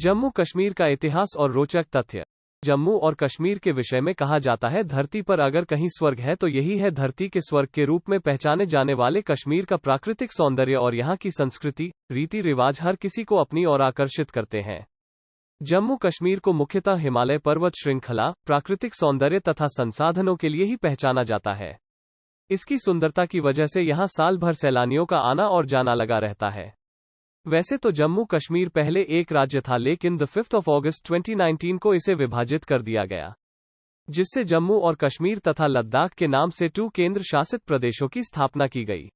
जम्मू कश्मीर का इतिहास और रोचक तथ्य। जम्मू और कश्मीर के विषय में कहा जाता है, धरती पर अगर कहीं स्वर्ग है तो यही है। धरती के स्वर्ग के रूप में पहचाने जाने वाले कश्मीर का प्राकृतिक सौंदर्य और यहाँ की संस्कृति, रीति रिवाज हर किसी को अपनी ओर आकर्षित करते हैं। जम्मू कश्मीर को मुख्यतः हिमालय पर्वत श्रृंखला, प्राकृतिक सौंदर्य तथा संसाधनों के लिए ही पहचाना जाता है। इसकी सुंदरता की वजह से यहाँ साल भर सैलानियों का आना और जाना लगा रहता है। वैसे तो जम्मू कश्मीर पहले एक राज्य था, लेकिन 5 अगस्त 2019 को इसे विभाजित कर दिया गया, जिससे जम्मू और कश्मीर तथा लद्दाख के नाम से 2 केंद्र शासित प्रदेशों की स्थापना की गई।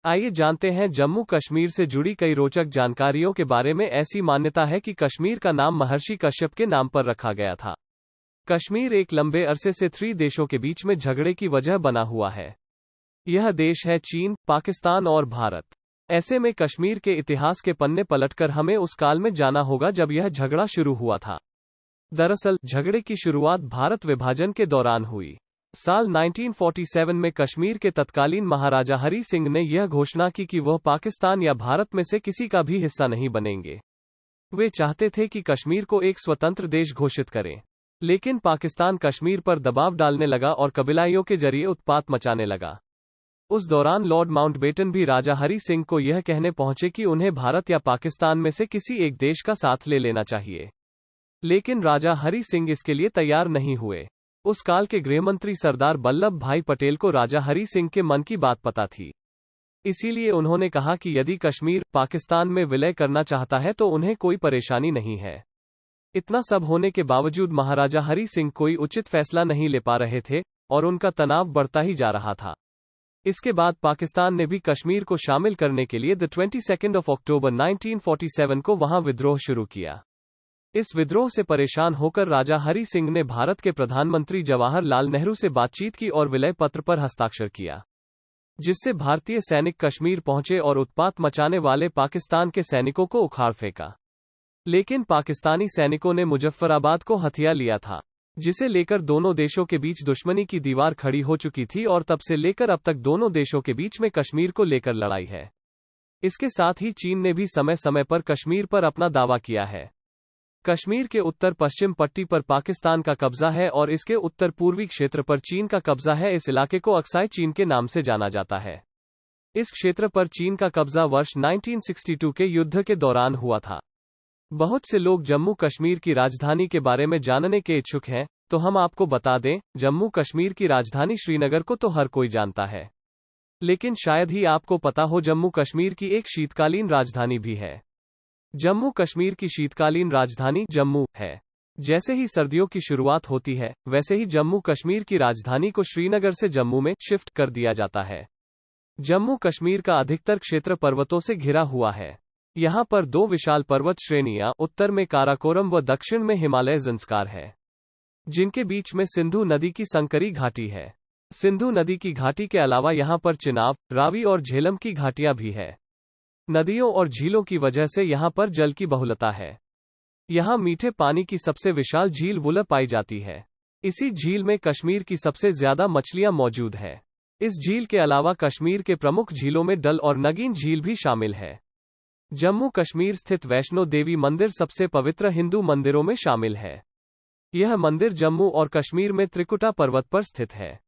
आइए जानते हैं जम्मू कश्मीर से जुड़ी कई रोचक जानकारियों के बारे में। ऐसी मान्यता है कि कश्मीर का नाम महर्षि कश्यप के नाम पर रखा गया था। कश्मीर एक लंबे अरसे से 3 देशों के बीच में झगड़े की वजह बना हुआ है। यह देश है चीन, पाकिस्तान और भारत। ऐसे में कश्मीर के इतिहास के पन्ने पलटकर हमें उस काल में जाना होगा जब यह झगड़ा शुरू हुआ था। दरअसल झगड़े की शुरुआत भारत विभाजन के दौरान हुई। साल 1947 में कश्मीर के तत्कालीन महाराजा हरि सिंह ने यह घोषणा की कि वह पाकिस्तान या भारत में से किसी का भी हिस्सा नहीं बनेंगे। वे चाहते थे कि कश्मीर को एक स्वतंत्र देश घोषित करें, लेकिन पाकिस्तान कश्मीर पर दबाव डालने लगा और कबीलाइयों के जरिए उत्पात मचाने लगा। उस दौरान लॉर्ड माउंटबेटन भी राजा हरि सिंह को यह कहने पहुंचे कि उन्हें भारत या पाकिस्तान में से किसी एक देश का साथ ले लेना चाहिए, लेकिन राजा हरि सिंह इसके लिए तैयार नहीं हुए। उस काल के गृहमंत्री सरदार वल्लभ भाई पटेल को राजा हरि सिंह के मन की बात पता थी। इसीलिए उन्होंने कहा कि यदि कश्मीर पाकिस्तान में विलय करना चाहता है तो उन्हें कोई परेशानी नहीं है। इतना सब होने के बावजूद महाराजा हरि सिंह कोई उचित फैसला नहीं ले पा रहे थे और उनका तनाव बढ़ता ही जा रहा था। इसके बाद पाकिस्तान ने भी कश्मीर को शामिल करने के लिए 22 अक्टूबर 1947 को वहां विद्रोह शुरू किया। इस विद्रोह से परेशान होकर राजा हरि सिंह ने भारत के प्रधानमंत्री जवाहरलाल नेहरू से बातचीत की और विलय पत्र पर हस्ताक्षर किया, जिससे भारतीय सैनिक कश्मीर पहुंचे और उत्पात मचाने वाले पाकिस्तान के सैनिकों को उखाड़ फेंका। लेकिन पाकिस्तानी सैनिकों ने मुजफ्फराबाद को हथिया लिया था, जिसे लेकर दोनों देशों के बीच दुश्मनी की दीवार खड़ी हो चुकी थी और तब से लेकर अब तक दोनों देशों के बीच में कश्मीर को लेकर लड़ाई है। इसके साथ ही चीन ने भी समय समय पर कश्मीर पर अपना दावा किया है। कश्मीर के उत्तर पश्चिम पट्टी पर पाकिस्तान का कब्जा है और इसके उत्तर पूर्वी क्षेत्र पर चीन का कब्जा है। इस इलाके को अक्साई चीन के नाम से जाना जाता है। इस क्षेत्र पर चीन का कब्जा वर्ष 1962 के युद्ध के दौरान हुआ था। बहुत से लोग जम्मू कश्मीर की राजधानी के बारे में जानने के इच्छुक हैं, तो हम आपको बता दें, जम्मू कश्मीर की राजधानी श्रीनगर को तो हर कोई जानता है, लेकिन शायद ही आपको पता हो जम्मू कश्मीर की एक शीतकालीन राजधानी भी है। जम्मू कश्मीर की शीतकालीन राजधानी जम्मू है। जैसे ही सर्दियों की शुरुआत होती है, वैसे ही जम्मू कश्मीर की राजधानी को श्रीनगर से जम्मू में शिफ्ट कर दिया जाता है। जम्मू कश्मीर का अधिकतर क्षेत्र पर्वतों से घिरा हुआ है। यहाँ पर 2 विशाल पर्वत श्रेणियां, उत्तर में काराकोरम व दक्षिण में हिमालय ज़ंस्कार है, जिनके बीच में सिंधु नदी की संकरी घाटी है। सिंधु नदी की घाटी के अलावा यहाँ पर चिनाब, रावी और झेलम की घाटियां भी है। नदियों और झीलों की वजह से यहाँ पर जल की बहुलता है। यहाँ मीठे पानी की सबसे विशाल झील वुलर पाई जाती है। इसी झील में कश्मीर की सबसे ज्यादा मछलियां मौजूद है। इस झील के अलावा कश्मीर के प्रमुख झीलों में डल और नगीन झील भी शामिल है। जम्मू कश्मीर स्थित वैष्णो देवी मंदिर सबसे पवित्र हिंदू मंदिरों में शामिल है। यह मंदिर जम्मू और कश्मीर में त्रिकुटा पर्वत पर स्थित है।